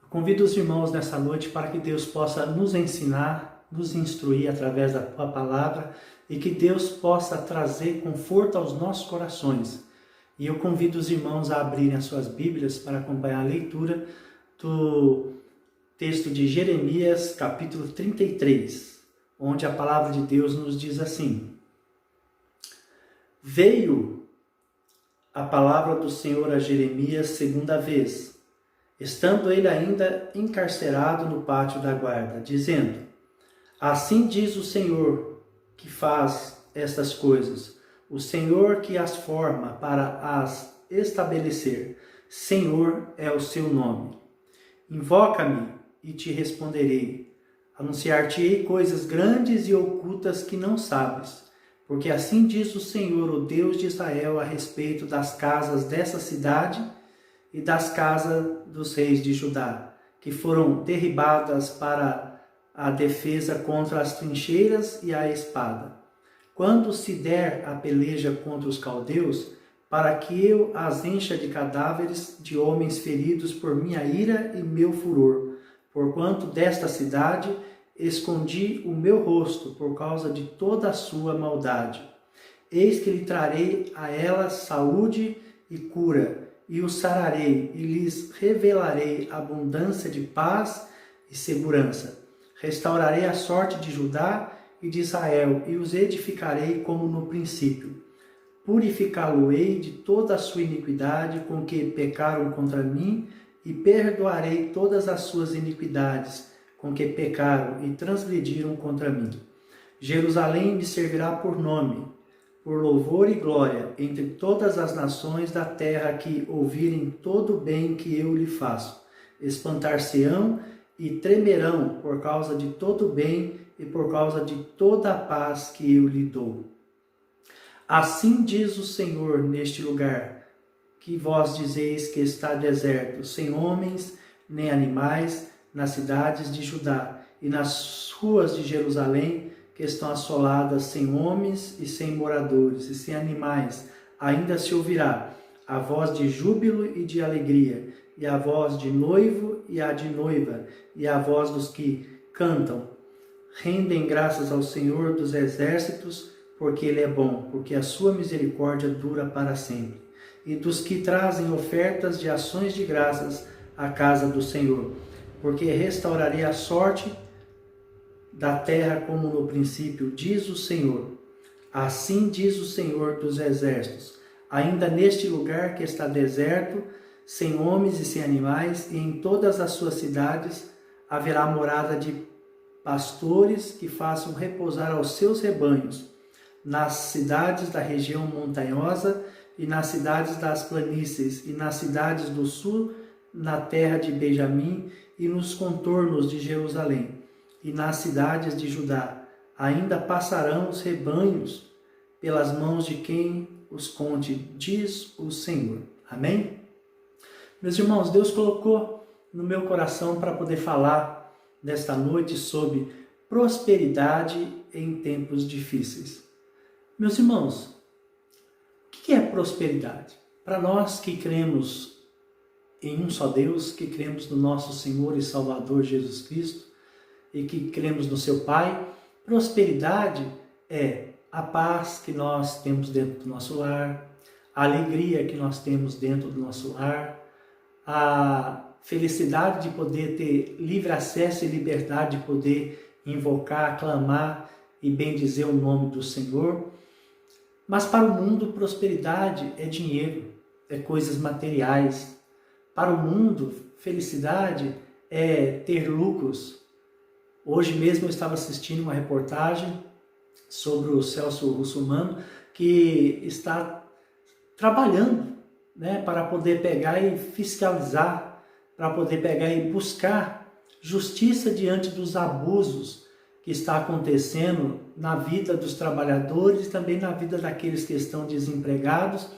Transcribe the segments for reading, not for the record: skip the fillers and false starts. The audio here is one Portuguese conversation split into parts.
Convido os irmãos nessa noite para que Deus possa nos ensinar, nos instruir através da tua palavra e que Deus possa trazer conforto aos nossos corações. E eu convido os irmãos a abrirem as suas Bíblias para acompanhar a leitura do texto de Jeremias, capítulo 33, onde a palavra de Deus nos diz assim: Veio a palavra do Senhor a Jeremias segunda vez, estando ele ainda encarcerado no pátio da guarda, dizendo: Assim diz o Senhor que faz estas coisas, o Senhor que as forma para as estabelecer. Senhor é o seu nome. Invoca-me e te responderei. Anunciar-te-ei coisas grandes e ocultas que não sabes. Porque assim diz o Senhor, o Deus de Israel, a respeito das casas dessa cidade e das casas dos reis de Judá, que foram derribadas para a defesa contra as trincheiras e a espada. Quando se der a peleja contra os caldeus, para que eu as encha de cadáveres de homens feridos por minha ira e meu furor, porquanto desta cidade escondi o meu rosto por causa de toda a sua maldade. Eis que lhe trarei a ela saúde e cura, e os sararei, e lhes revelarei abundância de paz e segurança. Restaurarei a sorte de Judá e de Israel, e os edificarei como no princípio. Purificá-lo-ei de toda a sua iniquidade com que pecaram contra mim, e perdoarei todas as suas iniquidades com que pecaram e transgrediram contra mim. Jerusalém me servirá por nome, por louvor e glória entre todas as nações da terra que ouvirem todo o bem que eu lhe faço. Espantar-se-ão e tremerão por causa de todo o bem e por causa de toda a paz que eu lhe dou. Assim diz o Senhor neste lugar, que vós dizeis que está deserto, sem homens nem animais, nas cidades de Judá e nas ruas de Jerusalém, que estão assoladas sem homens e sem moradores e sem animais, ainda se ouvirá a voz de júbilo e de alegria, e a voz de noivo e a de noiva, e a voz dos que cantam. Rendem graças ao Senhor dos exércitos, porque Ele é bom, porque a sua misericórdia dura para sempre. E dos que trazem ofertas de ações de graças à casa do Senhor, porque restaurarei a sorte da terra como no princípio, diz o Senhor. Assim diz o Senhor dos exércitos: ainda neste lugar que está deserto, sem homens e sem animais, e em todas as suas cidades haverá morada de pastores que façam repousar aos seus rebanhos, nas cidades da região montanhosa e nas cidades das planícies, e nas cidades do sul, na terra de Benjamim e nos contornos de Jerusalém, e nas cidades de Judá. Ainda passarão os rebanhos pelas mãos de quem os conte, diz o Senhor. Amém? Meus irmãos, Deus colocou no meu coração para poder falar nesta noite sobre prosperidade em tempos difíceis. Meus irmãos, o que é prosperidade? Para nós que cremos em um só Deus, que cremos no nosso Senhor e Salvador Jesus Cristo e que cremos no seu Pai, prosperidade é a paz que nós temos dentro do nosso lar, a alegria que nós temos dentro do nosso lar, a felicidade de poder ter livre acesso e liberdade de poder invocar, clamar e bendizer o nome do Senhor. Mas para o mundo, prosperidade é dinheiro, é coisas materiais. Para o mundo, felicidade é ter lucros. Hoje mesmo eu estava assistindo uma reportagem sobre o Celso Russomano, que está trabalhando, para poder pegar e fiscalizar, para poder pegar e buscar justiça diante dos abusos que está acontecendo na vida dos trabalhadores e também na vida daqueles que estão desempregados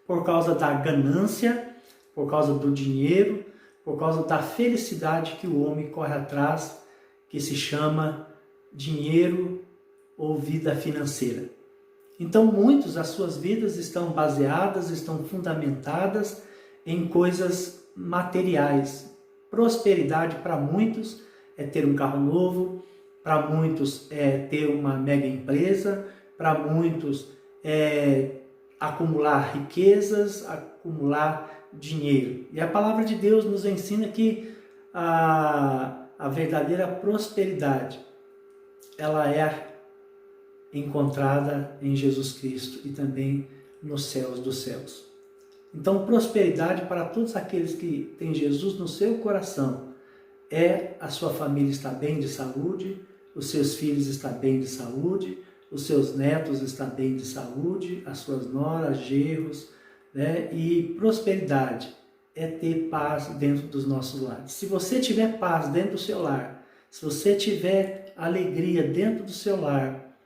por causa da ganância, por causa do dinheiro, por causa da felicidade que o homem corre atrás, que se chama dinheiro ou vida financeira. Então, muitos, as suas vidas estão baseadas, estão fundamentadas em coisas materiais. Prosperidade para muitos é ter um carro novo, para muitos é ter uma mega empresa, para muitos é acumular riquezas, acumular dinheiro. E a palavra de Deus nos ensina que a verdadeira prosperidade, ela é encontrada em Jesus Cristo e também nos céus dos céus. Então, prosperidade para todos aqueles que têm Jesus no seu coração é a sua família estar bem de saúde, os seus filhos estar bem de saúde, os seus netos estar bem de saúde, as suas noras, genros, né? E prosperidade é ter paz dentro dos nossos lares. Se você tiver paz dentro do seu lar, se você tiver alegria dentro do seu lar,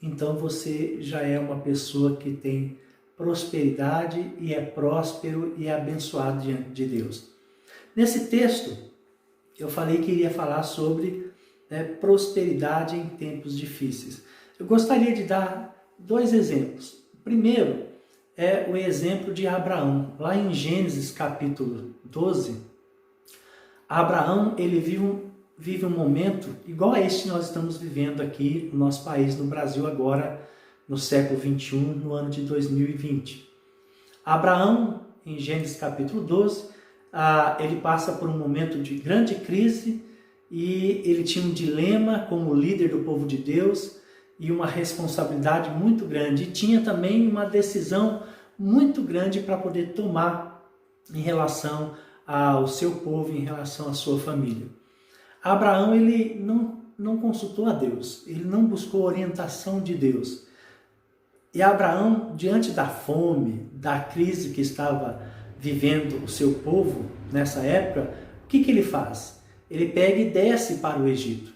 então você já é uma pessoa que tem prosperidade e é próspero e é abençoado diante de Deus. Nesse texto, eu falei que iria falar sobre prosperidade em tempos difíceis. Eu gostaria de dar 2 exemplos. O primeiro é o exemplo de Abraão. Lá em Gênesis capítulo 12, Abraão ele vive um momento igual a este que nós estamos vivendo aqui no nosso país, no Brasil agora, no século 21, no ano de 2020. Abraão, em Gênesis capítulo 12, ele passa por um momento de grande crise e ele tinha um dilema como líder do povo de Deus e uma responsabilidade muito grande. E tinha também uma decisão muito grande para poder tomar em relação ao seu povo, em relação à sua família. Abraão ele não consultou a Deus, ele não buscou a orientação de Deus. E Abraão, diante da fome, da crise que estava vivendo o seu povo nessa época, o que ele faz? Ele pega e desce para o Egito.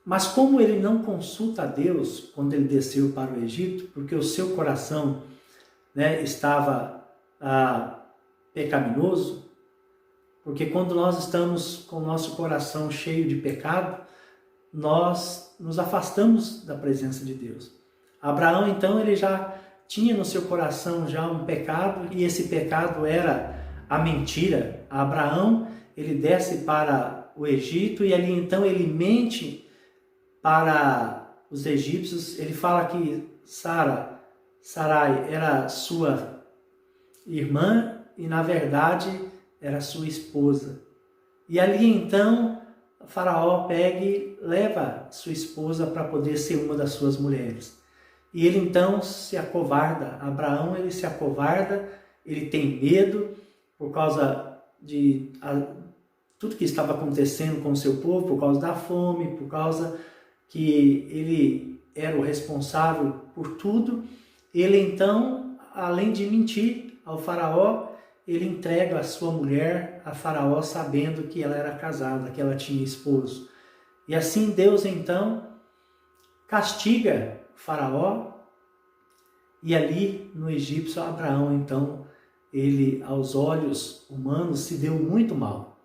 Mas como ele não consulta a Deus quando ele desceu para o Egito, porque o seu coração estava pecaminoso, porque quando nós estamos com o nosso coração cheio de pecado, nós nos afastamos da presença de Deus. Abraão, então, ele já tinha no seu coração já um pecado, e esse pecado era a mentira. Abraão, ele desce para o Egito e ali então ele mente para os egípcios. Ele fala que Sarai era sua irmã e na verdade era sua esposa. E ali então Faraó pega e leva sua esposa para poder ser uma das suas mulheres. E ele então se acovarda. Abraão ele se acovarda, ele tem medo por causa de tudo que estava acontecendo com o seu povo, por causa da fome, por causa que ele era o responsável por tudo. Ele então, além de mentir ao Faraó, ele entrega a sua mulher a Faraó sabendo que ela era casada, que ela tinha esposo. E assim Deus então castiga Faraó, e ali no egípcio Abraão então, ele aos olhos humanos se deu muito mal,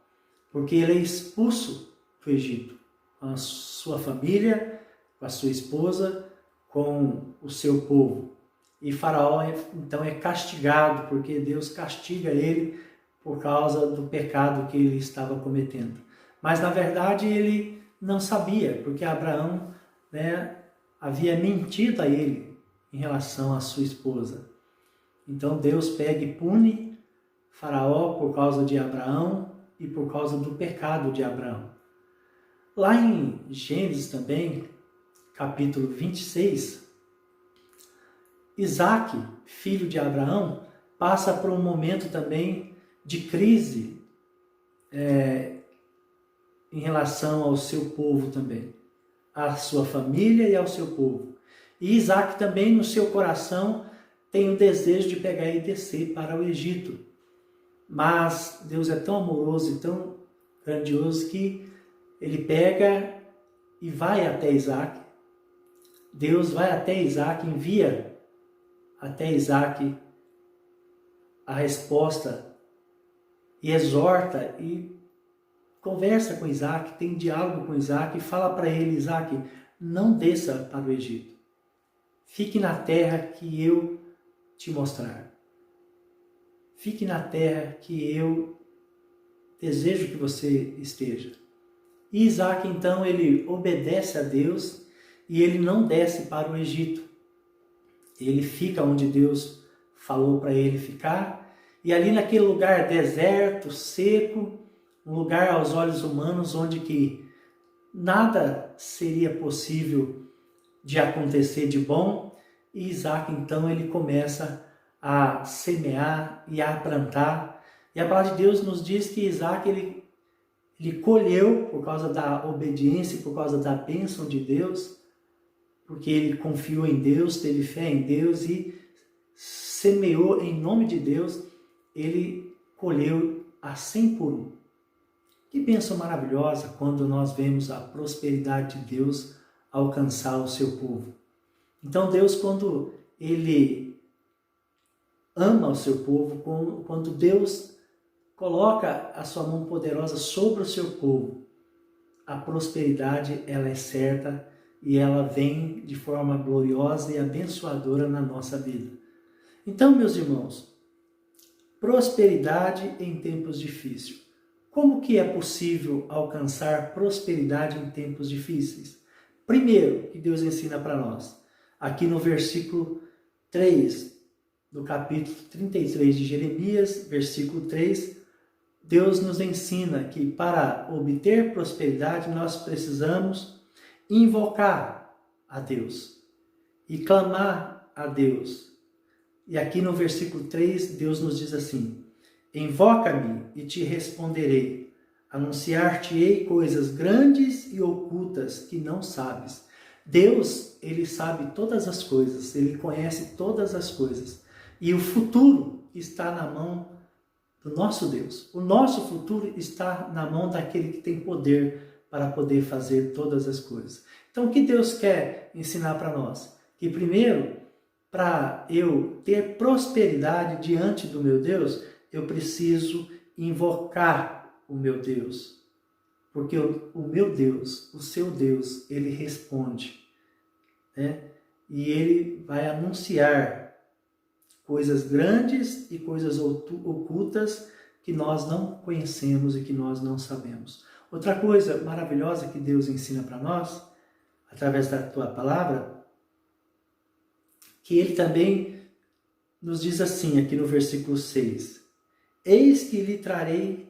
porque ele é expulso do Egito, com a sua família, com a sua esposa, com o seu povo. E Faraó então é castigado, porque Deus castiga ele por causa do pecado que ele estava cometendo. Mas na verdade ele não sabia, porque Abraão havia mentido a ele em relação à sua esposa. Então Deus pega e pune Faraó por causa de Abraão e por causa do pecado de Abraão. Lá em Gênesis também, capítulo 26, Isaac, filho de Abraão, passa por um momento também de crise em relação ao seu povo também, à sua família e ao seu povo. E Isaac também no seu coração tem o desejo de pegar e descer para o Egito. Mas Deus é tão amoroso e tão grandioso que ele pega e vai até Isaac. Deus vai até Isaac, envia até Isaac a resposta e exorta e conversa com Isaac, tem diálogo com Isaac e fala para ele: Isaac, não desça para o Egito. Fique na terra que eu te mostrar. Fique na terra que eu desejo que você esteja. E Isaac, então, ele obedece a Deus e ele não desce para o Egito. Ele fica onde Deus falou para ele ficar. E ali naquele lugar deserto, seco, um lugar aos olhos humanos onde que nada seria possível de acontecer de bom. E Isaac, então, ele começa a semear e a plantar. E a palavra de Deus nos diz que Isaac, ele colheu por causa da obediência, por causa da bênção de Deus, porque ele confiou em Deus, teve fé em Deus e semeou em nome de Deus, ele colheu a 100 por 1. Que bênção maravilhosa quando nós vemos a prosperidade de Deus alcançar o seu povo. Então Deus, quando ele ama o seu povo, quando Deus coloca a sua mão poderosa sobre o seu povo, a prosperidade ela é certa e ela vem de forma gloriosa e abençoadora na nossa vida. Então, meus irmãos, prosperidade em tempos difíceis. Como que é possível alcançar prosperidade em tempos difíceis? Primeiro, que Deus ensina para nós, aqui no versículo 3 do capítulo 33 de Jeremias, versículo 3, Deus nos ensina que para obter prosperidade nós precisamos invocar a Deus e clamar a Deus. E aqui no versículo 3, Deus nos diz assim: invoca-me e te responderei, anunciar-te-ei coisas grandes e ocultas que não sabes. Deus, ele sabe todas as coisas, ele conhece todas as coisas. E o futuro está na mão do nosso Deus. O nosso futuro está na mão daquele que tem poder para poder fazer todas as coisas. Então, o que Deus quer ensinar para nós? Que primeiro, para eu ter prosperidade diante do meu Deus, eu preciso invocar o meu Deus. Porque o meu Deus, o seu Deus, ele responde, né? E ele vai anunciar coisas grandes e coisas ocultas que nós não conhecemos e que nós não sabemos. Outra coisa maravilhosa que Deus ensina para nós, através da tua palavra, que ele também nos diz assim, aqui no versículo 6, eis que lhe trarei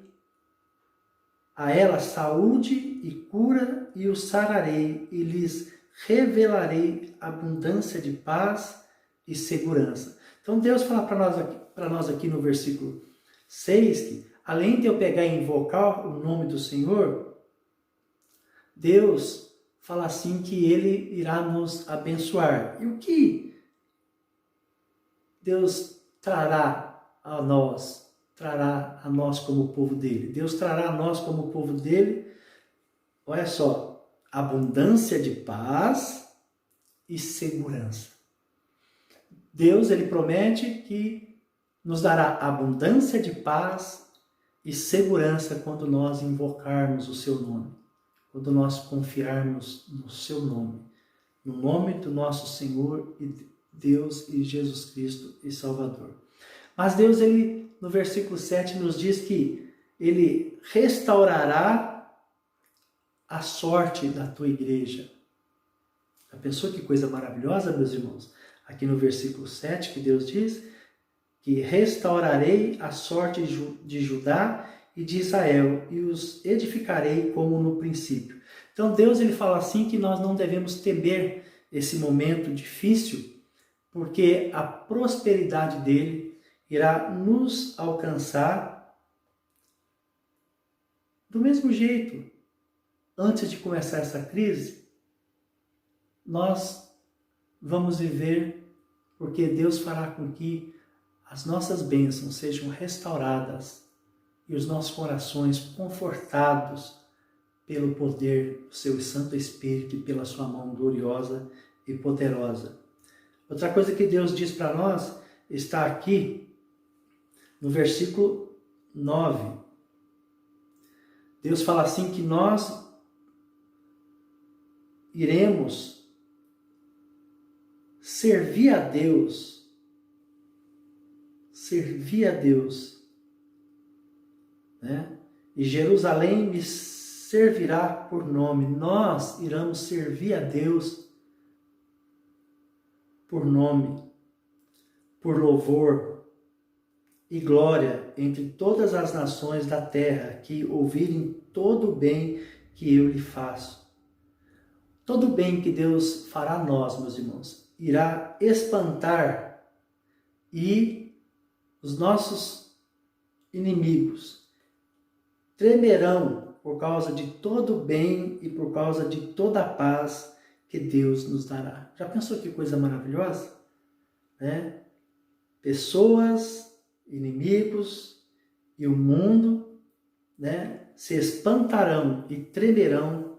a ela saúde e cura e o sararei e lhes revelarei abundância de paz e segurança. Então Deus fala para nós aqui no versículo 6 que, além de eu pegar e invocar o nome do Senhor, Deus fala assim que Ele irá nos abençoar. E o que Deus trará a nós como povo dele? Deus trará a nós como povo dele, olha só, abundância de paz e segurança. Deus, ele promete que nos dará abundância de paz e segurança quando nós invocarmos o seu nome, quando nós confiarmos no seu nome, no nome do nosso Senhor e Deus e Jesus Cristo e Salvador. Mas Deus, ele, no versículo 7, nos diz que ele restaurará a sorte da tua igreja. Já pensou que coisa maravilhosa, meus irmãos? Aqui no versículo 7, que Deus diz que restaurarei a sorte de Judá e de Israel e os edificarei como no princípio. Então Deus, ele fala assim que nós não devemos temer esse momento difícil, porque a prosperidade dele irá nos alcançar do mesmo jeito. Antes de começar essa crise, nós vamos viver, porque Deus fará com que as nossas bênçãos sejam restauradas e os nossos corações confortados pelo poder do seu Santo Espírito e pela sua mão gloriosa e poderosa. Outra coisa que Deus diz para nós está aqui no versículo 9. Deus fala assim que nós iremos servir a Deus, né? e Jerusalém me servirá por nome. Nós iremos servir a Deus por nome, por louvor e glória entre todas as nações da terra que ouvirem todo o bem que eu lhe faço. Todo o bem que Deus fará a nós, meus irmãos, irá espantar e os nossos inimigos tremerão por causa de todo o bem e por causa de toda a paz que Deus nos dará. Já pensou que coisa maravilhosa? Né? Pessoas, inimigos e o mundo, né, se espantarão e tremerão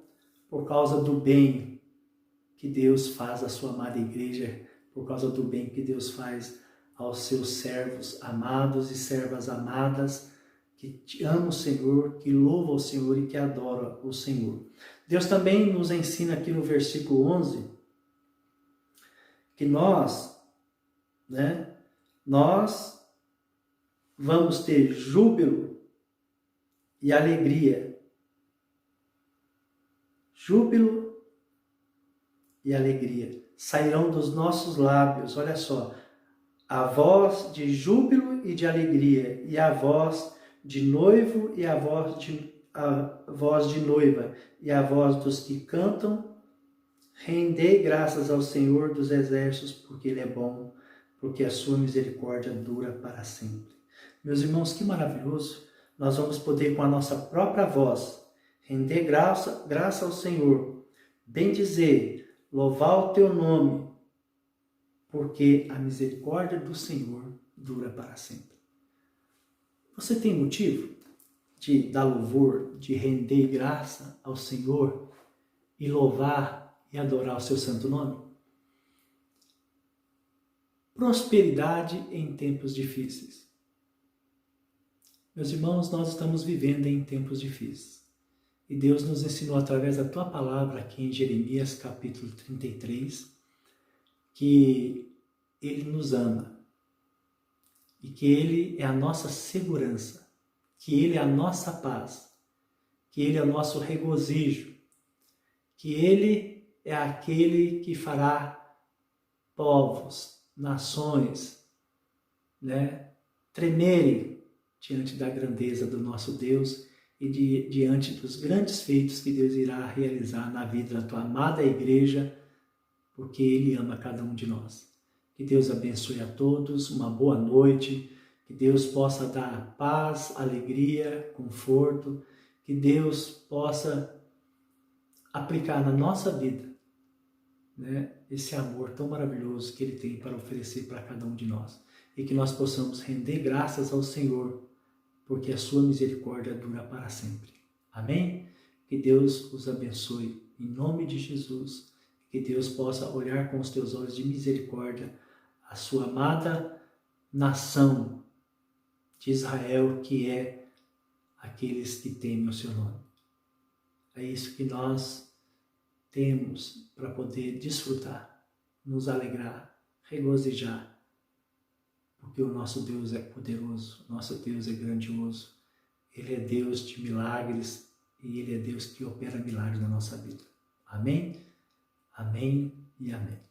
por causa do bem que Deus faz à sua amada igreja, por causa do bem que Deus faz aos seus servos amados e servas amadas, que te amam o Senhor, que louvam o Senhor e que adoram o Senhor. Deus também nos ensina aqui no versículo 11, que nós vamos ter júbilo e alegria. Júbilo e alegria sairão dos nossos lábios, olha só, a voz de júbilo e de alegria, e a voz de noivo e a voz de noiva, e a voz dos que cantam. Rendei graças ao Senhor dos exércitos, porque Ele é bom, porque a sua misericórdia dura para sempre. Meus irmãos, que maravilhoso! Nós vamos poder, com a nossa própria voz, render graça ao Senhor, bendizer, louvar o teu nome, porque a misericórdia do Senhor dura para sempre. Você tem motivo de dar louvor, de render graça ao Senhor e louvar e adorar o seu santo nome? Prosperidade em tempos difíceis. Meus irmãos, nós estamos vivendo em tempos difíceis. E Deus nos ensinou através da tua palavra aqui em Jeremias capítulo 33, que Ele nos ama e que Ele é a nossa segurança, que Ele é a nossa paz, que Ele é o nosso regozijo, que Ele é aquele que fará povos, nações, tremerem diante da grandeza do nosso Deus e diante dos grandes feitos que Deus irá realizar na vida da tua amada igreja, porque Ele ama cada um de nós. Que Deus abençoe a todos, uma boa noite, que Deus possa dar paz, alegria, conforto, que Deus possa aplicar na nossa vida, esse amor tão maravilhoso que Ele tem para oferecer para cada um de nós. E que nós possamos render graças ao Senhor, porque a sua misericórdia dura para sempre. Amém? Que Deus os abençoe, em nome de Jesus. Que Deus possa olhar com os teus olhos de misericórdia a sua amada nação de Israel, que é aqueles que temem o seu nome. É isso que nós temos para poder desfrutar, nos alegrar, regozijar, porque o nosso Deus é poderoso, nosso Deus é grandioso, Ele é Deus de milagres e Ele é Deus que opera milagres na nossa vida. Amém? Amém e amém.